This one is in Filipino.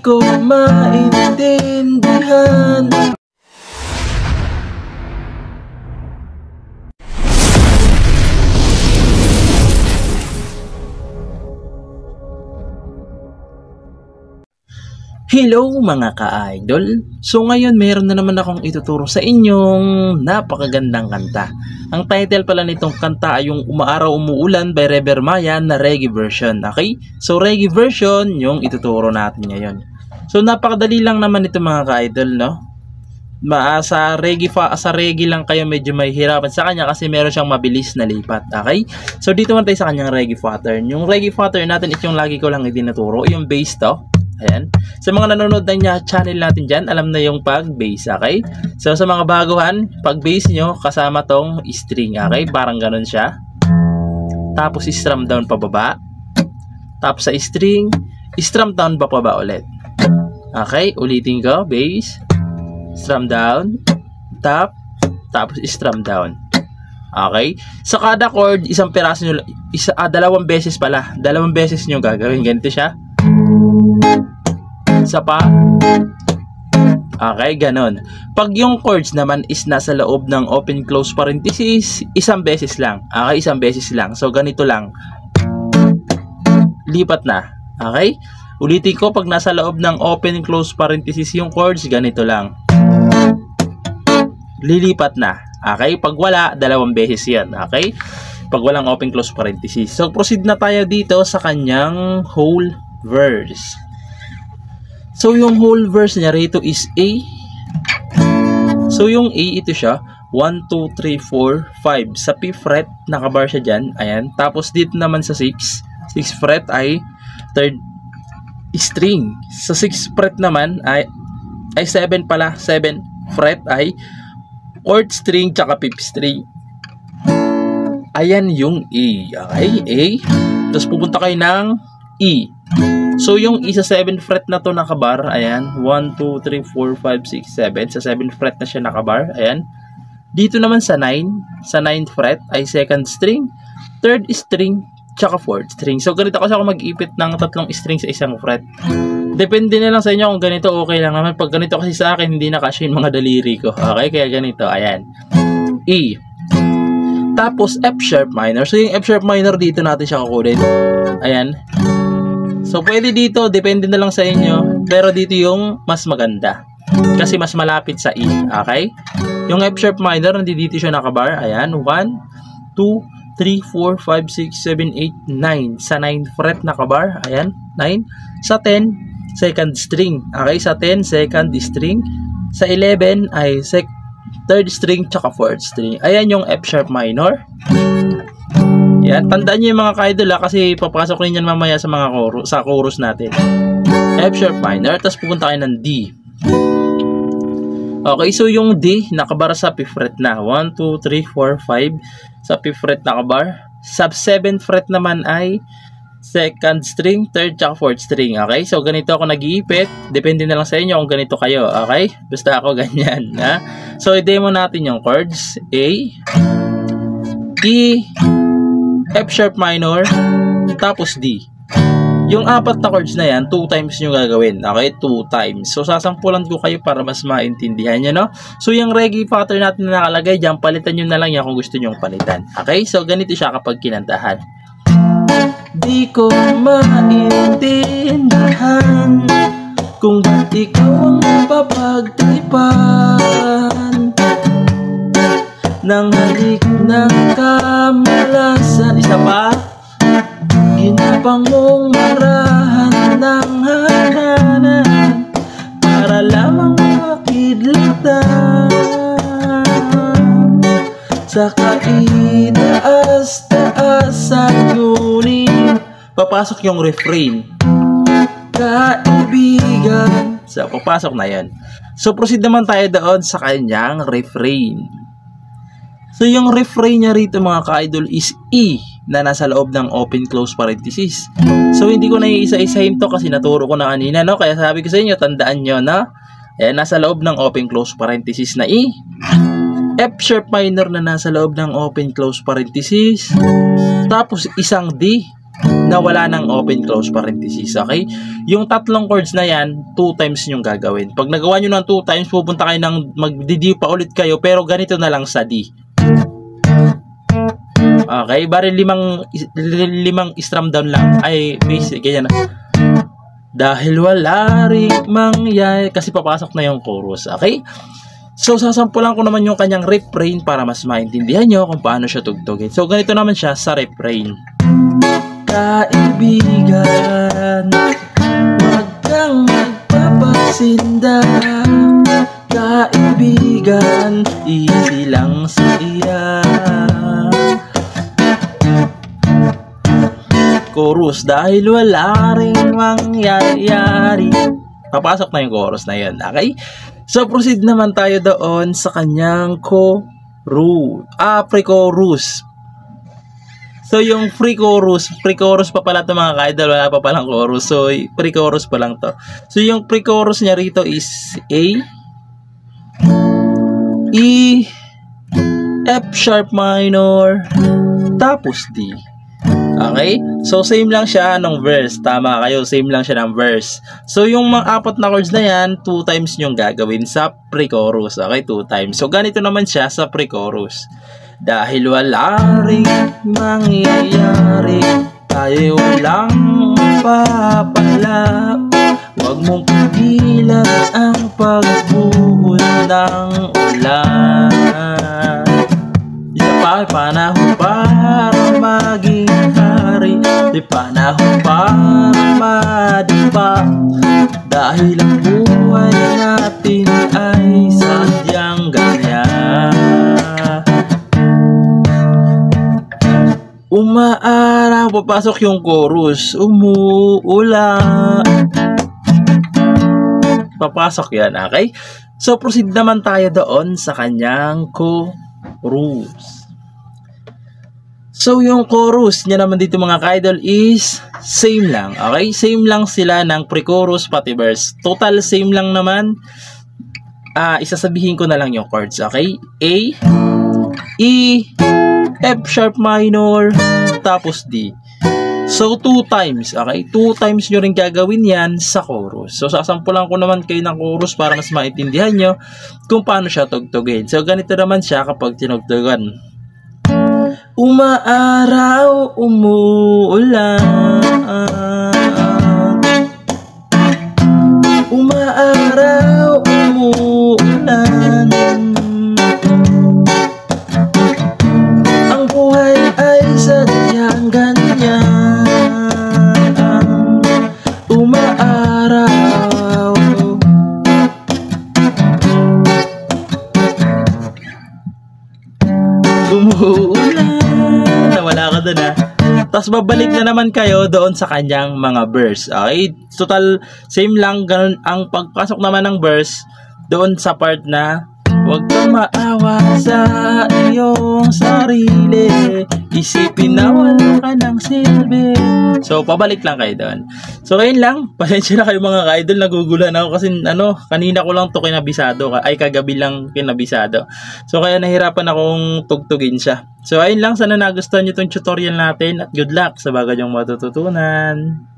ko maintindihan. Hello mga ka-idol! So ngayon meron na naman akong ituturo sa inyong napakagandang kanta. Ang title pala nitong kanta ay yung Umaaraw Umuulan by Rever Maya na reggae version. Okay? So reggae version yung ituturo natin ngayon. So napakadali lang naman ito mga ka-idol, no? Sa reggae lang kayo medyo may hirapan sa kanya kasi meron siyang mabilis na lipat. Okay? So dito man tayo sa kanyang reggae pattern. Yung reggae pattern natin is yung lagi ko lang itinuturo, yung bass to. Ayan. Sa mga nanonood na niya channel natin dyan, alam na yung pag-bass, okay? So sa mga baguhan, pag-bass nyo, kasama tong string, okay? Parang ganun siya. Tapos strum down pababa. Tapos sa string, strum down pababa ulit. Okay? Ulitin ko, bass, strum down, top, tapos strum down. Okay? Sa kada chord, isang piraso nyo, dalawang beses pala. Dalawang beses nyo gagawin. Ganito siya. Isa pa. Okay, ganon. Pag yung chords naman is nasa loob ng open-close parenthesis, isang beses lang. Okay, isang beses lang. So, ganito lang. Lipat na. Okay? Ulitin ko, pag nasa loob ng open-close parenthesis yung chords, ganito lang. Lilipat na. Okay? Pag wala, dalawang beses yan. Okay? Pag walang open-close parenthesis. So, proceed na tayo dito sa kanyang whole verse. So, yung whole verse niya rito is A. So, yung A, ito siya. 1, 2, 3, 4, 5. Sa 5th fret, nakabar siya dyan. Ayan. Tapos, dito naman sa 6. 6th fret ay 3rd string. Sa 6th fret naman ay 7 pala. 7th fret ay 4th string tsaka 5th string. Ayan yung A. Okay? A. Tapos, pupunta kayo ng E. So, yung isa 7th fret na to nakabar, ayan, 1, 2, 3, 4, 5, 6, 7. Sa 7th fret na siya nakabar, ayan. Dito naman sa 9, sa 9th fret ay 2nd string, 3rd string, tsaka 4th string. So, ganito kasi ako mag-ipit ng 3 string sa isang fret. Depende na lang sa inyo kung ganito okay lang naman. Pag ganito kasi sa akin, hindi na kasi yung mga daliri ko. Okay, kaya ganito, ayan. E. Tapos, F sharp minor. So, yung F sharp minor dito natin siya kukunin. Ayan. So, pwede dito, depende na lang sa inyo. Pero dito yung mas maganda. Kasi mas malapit sa E. Okay? Yung F sharp minor, dito siya nakabar. Ayan. 1, 2, 3, 4, 5, 6, 7, 8, 9. Sa 9th fret nakabar. Ayan. 9. Sa 10, 2nd string. Okay? Sa 10, 2nd string. Sa 11 ay 3rd string tsaka 4th string. Ayan yung F sharp minor. Yan, tandaan niyo yung mga ka-idol kasi papasok rin yan mamaya sa mga chorus natin. F sharp minor, tapos pupunta kayo ng D. Okay, so yung D nakabar sa 5th fret na. 1, 2, 3, 4, 5. Sa 5th fret nakabar. Sa 7th fret naman ay 2nd string, 3rd tsaka 4th string. Okay, so ganito ako nag-iipit. Depende na lang sa inyo kung ganito kayo. Okay, basta ako ganyan. Ha? So i-demo natin yung chords. A, E, F sharp minor, tapos D. Yung 4 na chords na yan, 2 times nyo gagawin. Okay? 2 times. So, sasampulan ko kayo para mas maintindihan nyo, no? So, yung reggae pattern natin na nakalagay dyan, palitan nyo na lang yan kung gusto nyo palitan. Okay? So, ganito siya kapag kinantahan. Di ko maintindihan kung ba't ikaw ang mapapagtipan ng halik ng kamalasan. Isa pa. Ginapang mong marahan ng hananan para lamang makidlatan sa kaitaas-taasan. Ngunit papasok yung refrain, kaibigan. So, papasok na yan. So, proceed naman tayo doon sa kanyang refrain. So, yung refrain niya rito mga ka-idol is E na nasa loob ng open-close parenthesis. So, hindi ko na iisa-isahin to kasi naturo ko na kanina, no? Kaya sabi ko sa inyo, tandaan nyo na nasa loob ng open-close parenthesis na E. F sharp minor na nasa loob ng open-close parenthesis. Tapos, isang D. na wala ng open close parenthesis. Okay? Yung tatlong chords na yan, 2 times yung gagawin. Pag nagawa nyo ng 2 times, pupunta kayo ng magdi-D pa ulit kayo, pero ganito na lang sa D. Okay? Bari limang strum down lang. Ay, basic. Ganyan na. Dahil wala rin mangyayari. Kasi papasok na yung chorus. Okay? So, sasampulan ko naman yung kanyang refrain para mas maintindihan nyo kung paano siya tugtugin. So, ganito naman siya sa refrain. Kaibigan, huwag kang magpapaksinda. Kaibigan, easy lang sa iya. Chorus, dahil wala rin mangyayari. Papasok na yung chorus na yun. Okay? So, proceed naman tayo doon sa kanyang pre-chorus. So, yung pre-chorus pa pala ito mga ka-idol, wala pa palang chorus. So, pre-chorus pa lang to. So, yung pre-chorus niya rito is A, E, F sharp minor, tapos D. Okay? So, same lang siya ng verse. Tama kayo, same lang siya ng verse. So, yung mga 4 na chords na yan, 2 times yung gagawin sa pre-chorus. Okay? 2 times. So, ganito naman siya sa pre-chorus. Dahil wala rin mangyayari, tayo walang papala. Huwag mong pigilan ang pagbuhol ng ulan. Isa pa, panahon para maging hari, di panahon para madipa. Dahil ang buhay natin ay sadyang ganyan. Umaaraw, papasok yung chorus. Umuulan. Papasok yan, okay? So, proceed naman tayo doon sa kanyang chorus. So, yung chorus niya naman dito mga ka-idol is same lang. Okay? Same lang sila ng pre-chorus pati verse. Total same lang naman. Isasabihin ko na lang yung chords. Okay? A, E, F sharp minor, tapos D. So, 2 times. Okay? 2 times nyo rin gagawin yan sa chorus. So, sasampulan ko naman kayo ng chorus para mas maintindihan nyo kung paano siya tugtugin. So, ganito naman siya kapag tinugtugan. Umaaraw, umuulan. Umaaraw, umuulan. Ang buhay ay sadyang ganyan. Umaaraw. Umuulan. Wala ka doon Tapos babalik na naman kayo doon sa kanyang mga verse. Okay? Total, same lang. Ganun ang pagpasok naman ng verse doon sa part na huwag kang maawa sa iyong sarili. Isipin na wala ka ng silbi. So, pabalik lang kayo doon. So, ayun lang. Pasensya na kayo mga ka-idol. Nagugulan ako kasi kanina ko lang to kinabisado. Ay, kagabi lang kinabisado. So, kaya nahirapan akong tugtugin siya. So, ayun lang. Sana nagustuhan nyo itong tutorial natin. At good luck sa bagay yung matututunan.